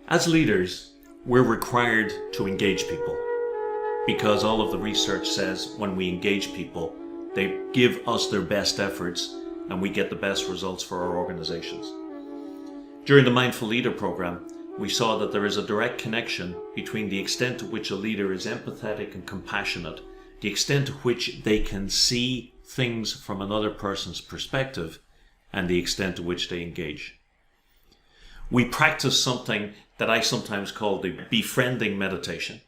As leaders, we're required to engage people because all of the research says when we engage people, they give us their best efforts and we get the best results for our organizations. During the Mindful Leader program, we saw that there is a direct connection between the extent to which a leader is empathetic and compassionate, the extent to which they can see things from another person's perspective, and the extent to which they engage. We practice something that I sometimes call the befriending meditation,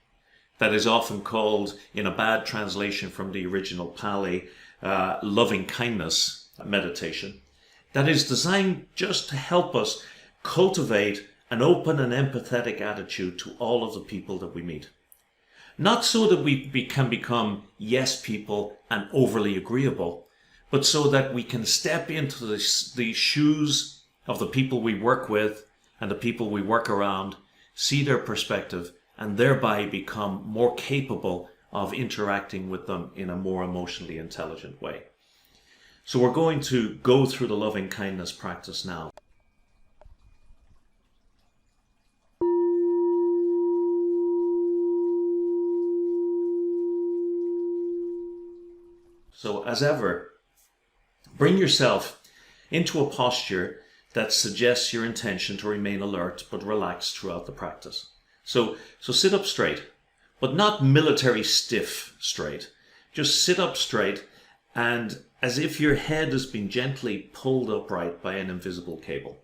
that is often called, in a bad translation from the original Pali, LovingKindness meditation, that is designed just to help us cultivate an open and empathetic attitude to all of the people that we meet. Not so that we can become yes people and overly agreeable, but so that we can step into the shoes of the people we work with and the people we work around, see their perspective, and thereby become more capable of interacting with them in a more emotionally intelligent way. So we're going to go through the loving kindness practice now. So as ever, bring yourself into a posture that suggests your intention to remain alert but relaxed throughout the practice. So sit up straight, but not military stiff straight. Just sit up straight and as if your head has been gently pulled upright by an invisible cable.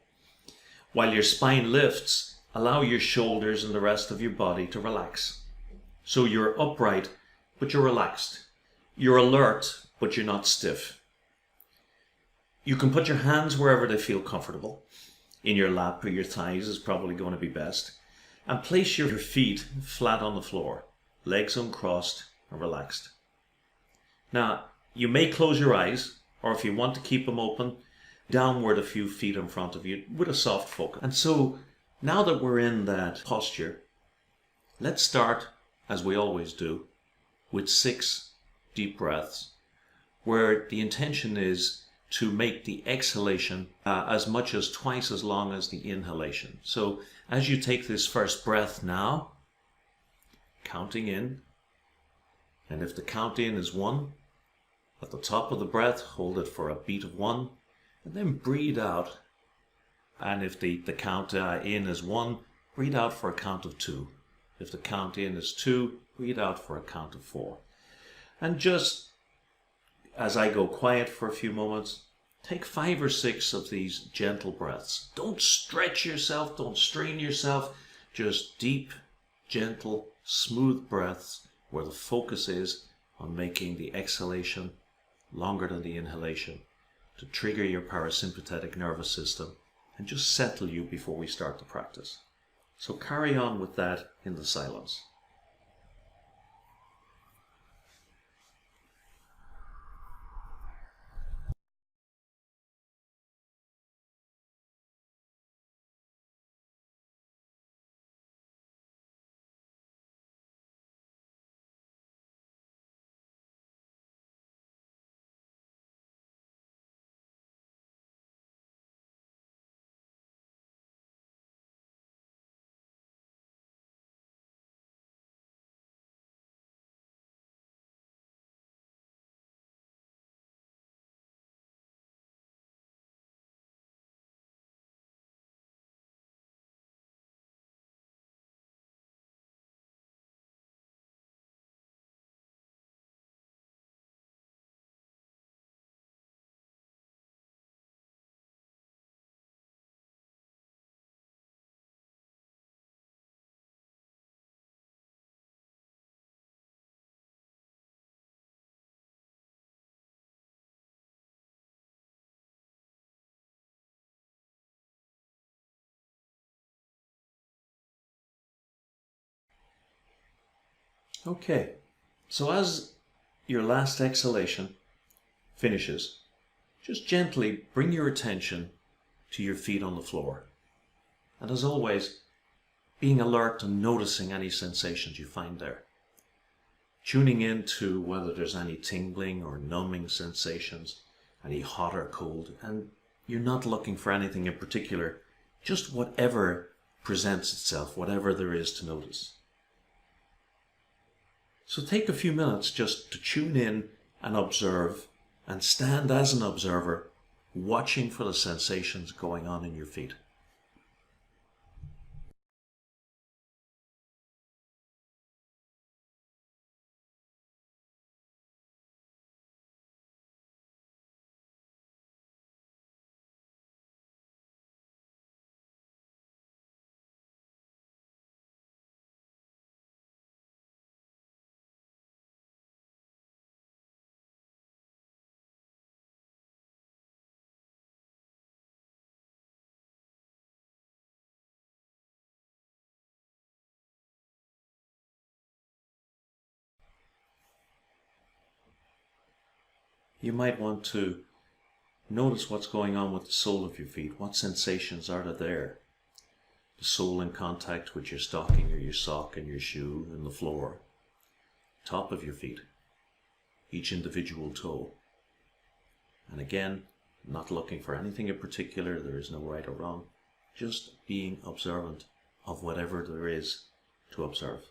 While your spine lifts, allow your shoulders and the rest of your body to relax. So you're upright, but you're relaxed. You're alert, but you're not stiff. You can put your hands wherever they feel comfortable. In your lap or your thighs is probably going to be best. And place your feet flat on the floor, legs uncrossed and relaxed. Now, you may close your eyes, or if you want to keep them open, downward a few feet in front of you with a soft focus. And so, now that we're in that posture, let's start, as we always do, with 6 deep breaths, where the intention is to make the exhalation as much as twice as long as the inhalation. So as you take this first breath now, counting in, and if the count in is 1, at the top of the breath, hold it for a beat of 1, and then breathe out. And if the count in is 1, breathe out for a count of 2. If the count in is 2, breathe out for a count of 4. And just as I go quiet for a few moments, take 5 or 6 of these gentle breaths. Don't stretch yourself, don't strain yourself, just deep, gentle, smooth breaths where the focus is on making the exhalation longer than the inhalation to trigger your parasympathetic nervous system and just settle you before we start the practice. So carry on with that in the silence. Okay, so as your last exhalation finishes, just gently bring your attention to your feet on the floor. And as always, being alert and noticing any sensations you find there. Tuning into whether there's any tingling or numbing sensations, any hot or cold, and you're not looking for anything in particular, just whatever presents itself, whatever there is to notice. So take a few minutes just to tune in and observe, and stand as an observer, watching for the sensations going on in your feet. You might want to notice what's going on with the sole of your feet. What sensations are there? The sole in contact with your stocking or your sock and your shoe and the floor. Top of your feet. Each individual toe. And again, not looking for anything in particular. There is no right or wrong. Just being observant of whatever there is to observe.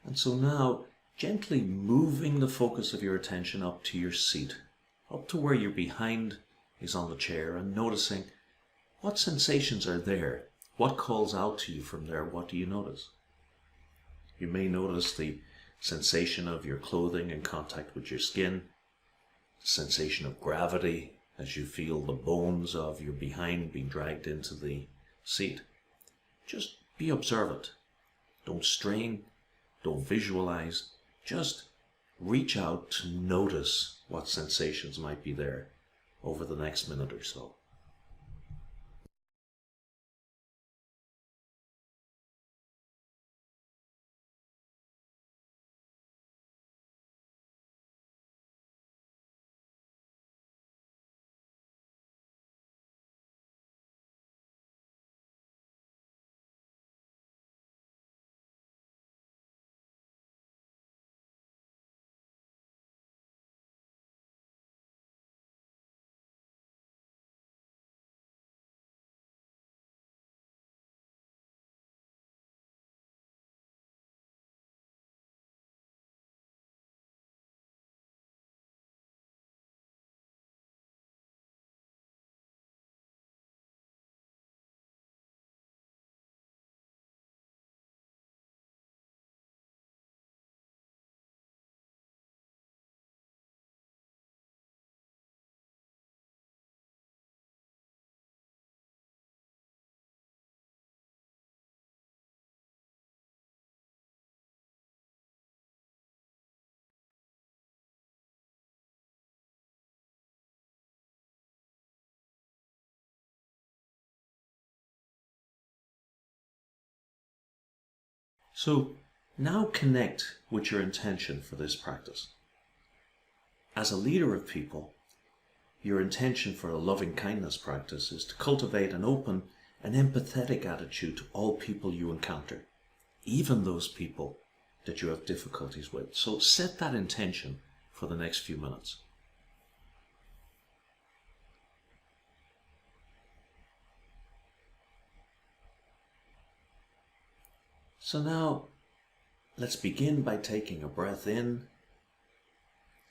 And so now, gently moving the focus of your attention up to your seat, up to where your behind is on the chair, and noticing what sensations are there. What calls out to you from there? What do you notice? You may notice the sensation of your clothing in contact with your skin, the sensation of gravity as you feel the bones of your behind being dragged into the seat. Just be observant. Don't strain. Don't visualize, just reach out to notice what sensations might be there over the next minute or so. So now connect with your intention for this practice. As a leader of people, your intention for a loving kindness practice is to cultivate an open and empathetic attitude to all people you encounter, even those people that you have difficulties with. So set that intention for the next few minutes. So now, let's begin by taking a breath in,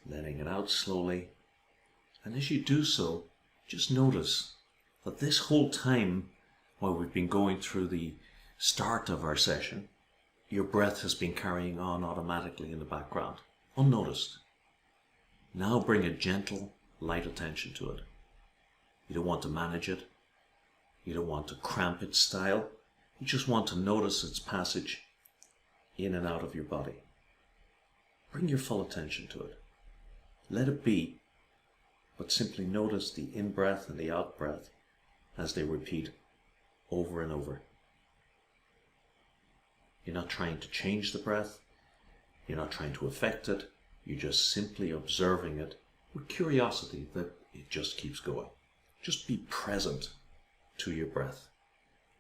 letting it out slowly, and as you do so, just notice that this whole time while we've been going through the start of our session, your breath has been carrying on automatically in the background, unnoticed. Now bring a gentle, light attention to it. You don't want to manage it. You don't want to cramp its style. You just want to notice its passage in and out of your body. Bring your full attention to it. Let it be, but simply notice the in-breath and the out-breath as they repeat over and over. You're not trying to change the breath. You're not trying to affect it. You're just simply observing it with curiosity that it just keeps going. Just be present to your breath,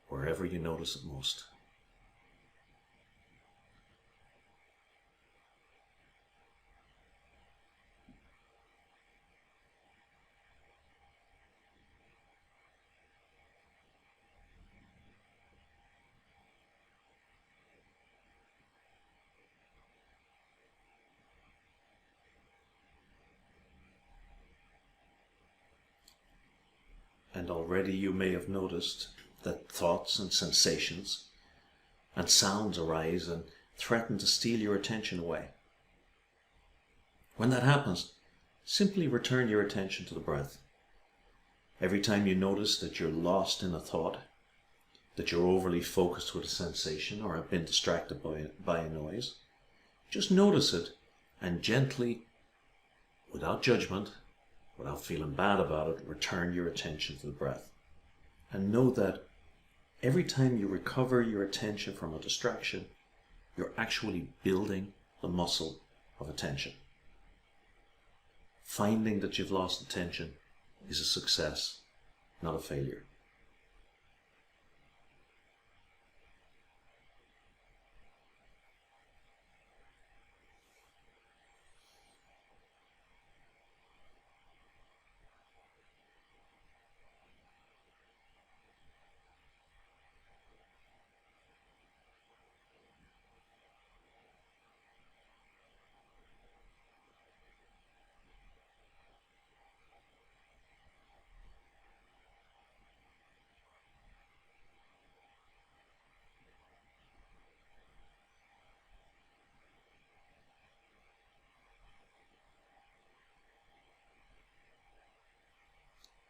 wherever you notice it most. And already you may have noticed that thoughts and sensations and sounds arise and threaten to steal your attention away. When that happens, simply return your attention to the breath. Every time you notice that you're lost in a thought, that you're overly focused with a sensation or have been distracted by a noise, just notice it and gently, without judgment, without feeling bad about it, return your attention to the breath. And know that every time you recover your attention from a distraction, you're actually building the muscle of attention. Finding that you've lost attention is a success, not a failure.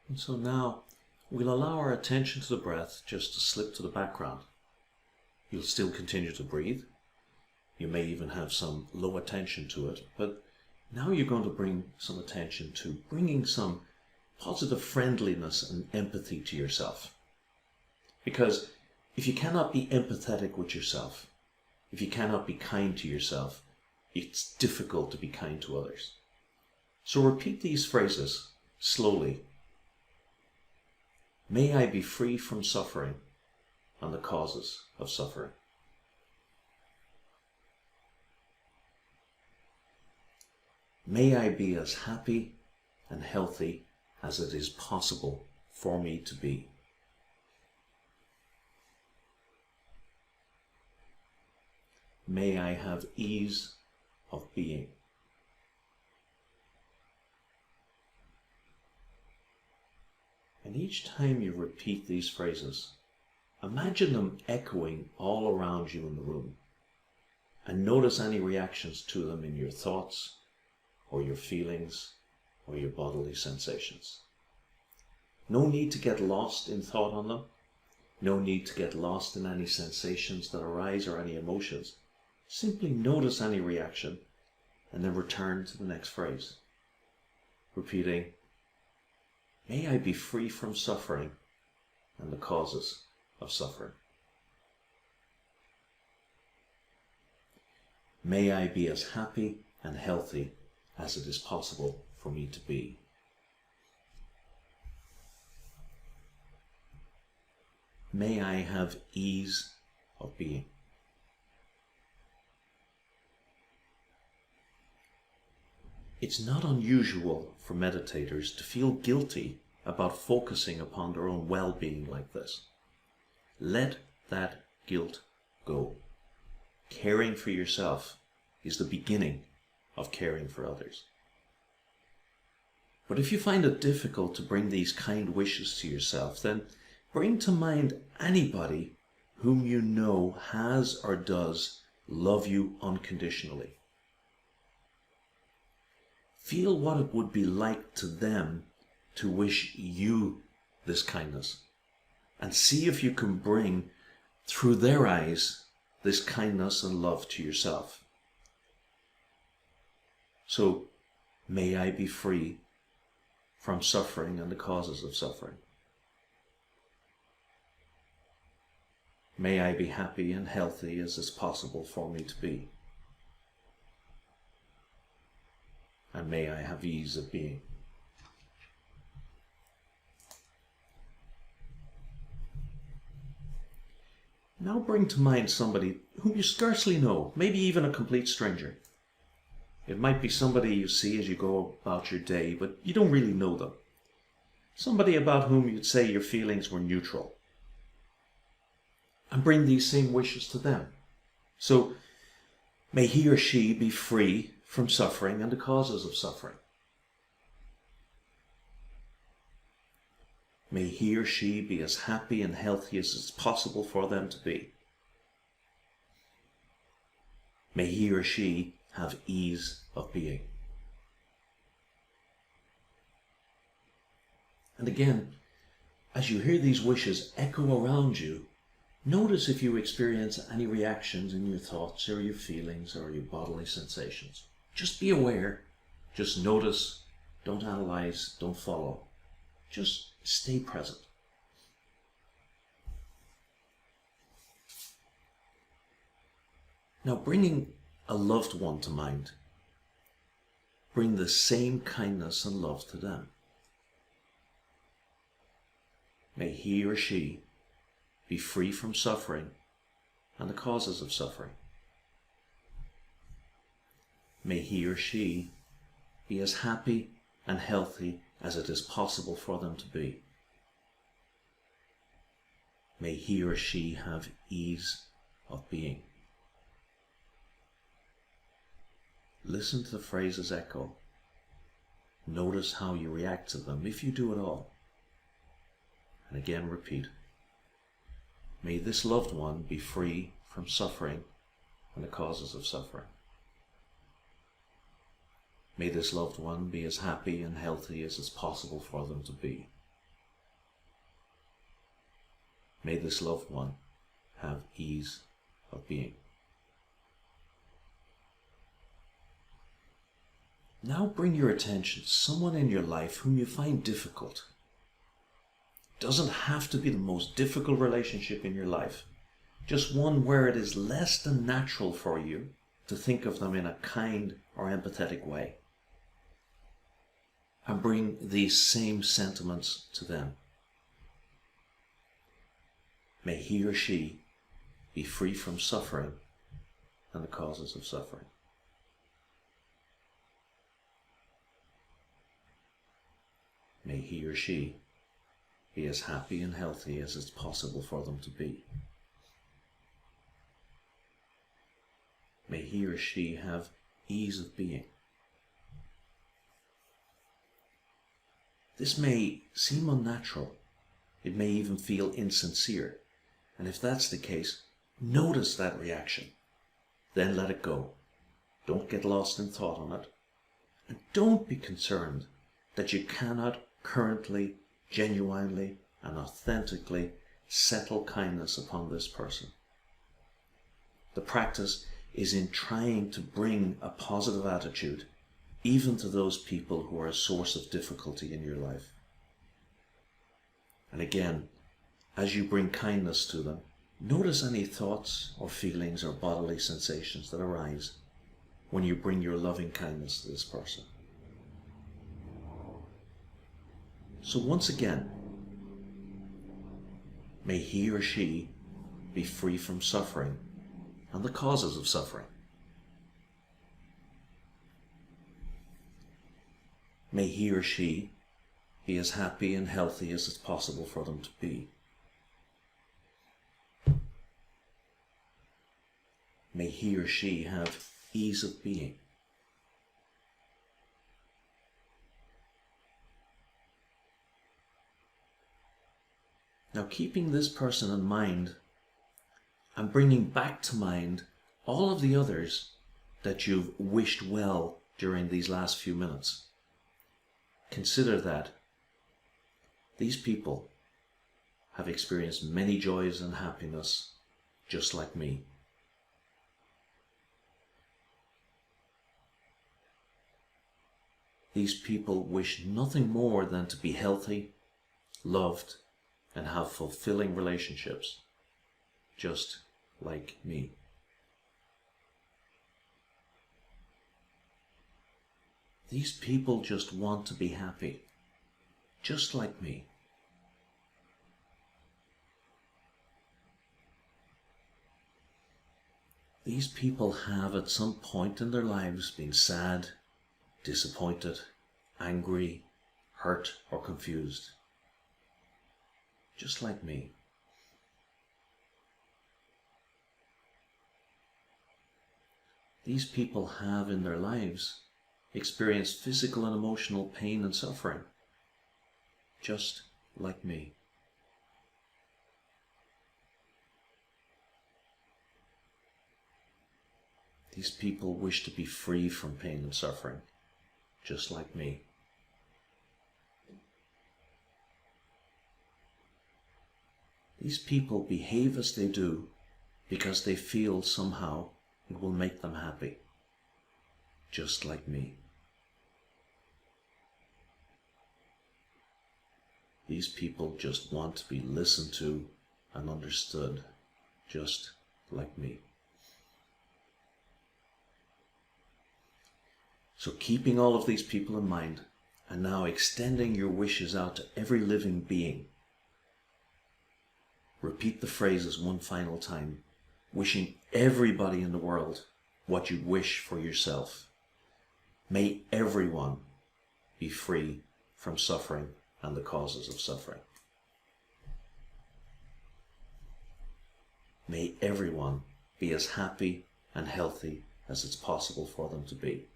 And so now we'll allow our attention to the breath just to slip to the background. You'll still continue to breathe. You may even have some low attention to it, but now you're going to bring some attention to bringing some positive friendliness and empathy to yourself. Because if you cannot be empathetic with yourself, if you cannot be kind to yourself, it's difficult to be kind to others. So repeat these phrases slowly. May I be free from suffering and the causes of suffering. May I be as happy and healthy as it is possible for me to be. May I have ease of being. And each time you repeat these phrases, imagine them echoing all around you in the room, and notice any reactions to them in your thoughts, or your feelings, or your bodily sensations. No need to get lost in thought on them. No need to get lost in any sensations that arise or any emotions. Simply notice any reaction and then return to the next phrase, repeating, may I be free from suffering and the causes of suffering. May I be as happy and healthy as it is possible for me to be. May I have ease of being. It's not unusual for meditators to feel guilty about focusing upon their own well-being like this. Let that guilt go. Caring for yourself is the beginning of caring for others. But if you find it difficult to bring these kind wishes to yourself, then bring to mind anybody whom you know has or does love you unconditionally. Feel what it would be like to them to wish you this kindness, and see if you can bring, through their eyes, this kindness and love to yourself. So, may I be free from suffering and the causes of suffering. May I be happy and healthy as is possible for me to be. And may I have ease of being. Now bring to mind somebody whom you scarcely know, maybe even a complete stranger. It might be somebody you see as you go about your day, but you don't really know them. Somebody about whom you'd say your feelings were neutral. And bring these same wishes to them. So, may he or she be free from suffering and the causes of suffering. May he or she be as happy and healthy as it's possible for them to be. May he or she have ease of being. And again, as you hear these wishes echo around you, notice if you experience any reactions in your thoughts or your feelings or your bodily sensations. Just be aware. Just notice. Don't analyze. Don't follow. Just stay present. Now, bringing a loved one to mind, bring the same kindness and love to them. May he or she be free from suffering and the causes of suffering. May he or she be as happy and healthy as it is possible for them to be. May he or she have ease of being. Listen to the phrases echo. Notice how you react to them, if you do at all. And again repeat. May this loved one be free from suffering and the causes of suffering. May this loved one be as happy and healthy as it's possible for them to be. May this loved one have ease of being. Now bring your attention to someone in your life whom you find difficult. It doesn't have to be the most difficult relationship in your life, just one where it is less than natural for you to think of them in a kind or empathetic way. And bring these same sentiments to them. May he or she be free from suffering and the causes of suffering. May he or she be as happy and healthy as it's possible for them to be. May he or she have ease of being. This may seem unnatural. It may even feel insincere. And if that's the case, notice that reaction. Then let it go. Don't get lost in thought on it. And don't be concerned that you cannot currently, genuinely, and authentically settle kindness upon this person. The practice is in trying to bring a positive attitude even to those people who are a source of difficulty in your life. And again, as you bring kindness to them, notice any thoughts or feelings or bodily sensations that arise when you bring your loving kindness to this person. So once again, may he or she be free from suffering and the causes of suffering. May he or she be as happy and healthy as it's possible for them to be. May he or she have ease of being. Now, keeping this person in mind and bringing back to mind all of the others that you've wished well during these last few minutes, consider that these people have experienced many joys and happiness just like me. These people wish nothing more than to be healthy, loved, and have fulfilling relationships, just like me. These people just want to be happy, just like me. These people have at some point in their lives been sad, disappointed, angry, hurt, or confused, just like me. These people have in their lives experienced physical and emotional pain and suffering, just like me. These people wish to be free from pain and suffering, just like me. These people behave as they do because they feel somehow it will make them happy, just like me. These people just want to be listened to and understood, just like me. So keeping all of these people in mind, and now extending your wishes out to every living being, repeat the phrases one final time, wishing everybody in the world what you wish for yourself. May everyone be free from suffering and the causes of suffering. May everyone be as happy and healthy as it's possible for them to be.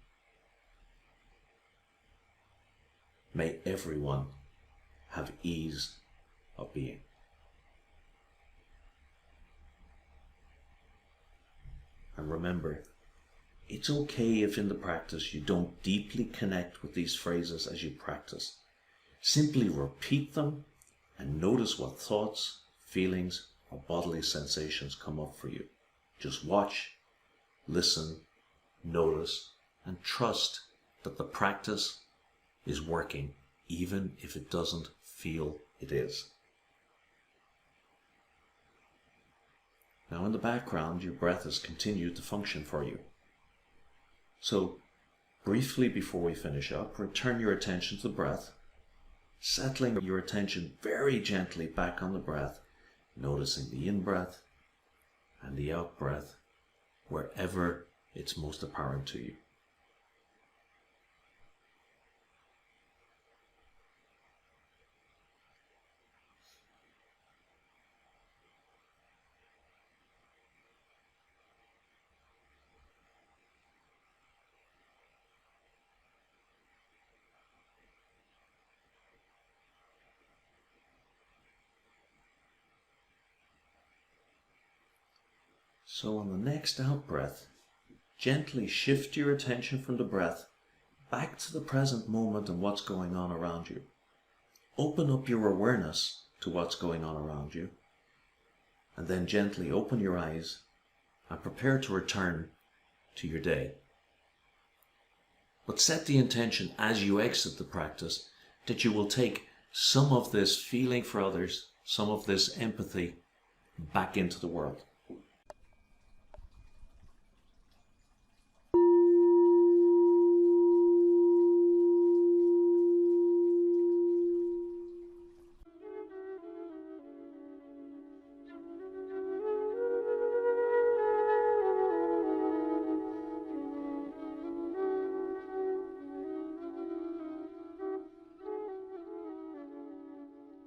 May everyone have ease of being. And remember, it's okay if in the practice you don't deeply connect with these phrases as you practice. Simply repeat them and notice what thoughts, feelings, or bodily sensations come up for you. Just watch, listen, notice, and trust that the practice is working, even if it doesn't feel it is. Now in the background, your breath has continued to function for you. So, briefly before we finish up, return your attention to the breath, settling your attention very gently back on the breath, noticing the in-breath and the out-breath wherever it's most apparent to you. So on the next out-breath, gently shift your attention from the breath back to the present moment and what's going on around you. Open up your awareness to what's going on around you, and then gently open your eyes and prepare to return to your day. But set the intention as you exit the practice that you will take some of this feeling for others, some of this empathy back into the world.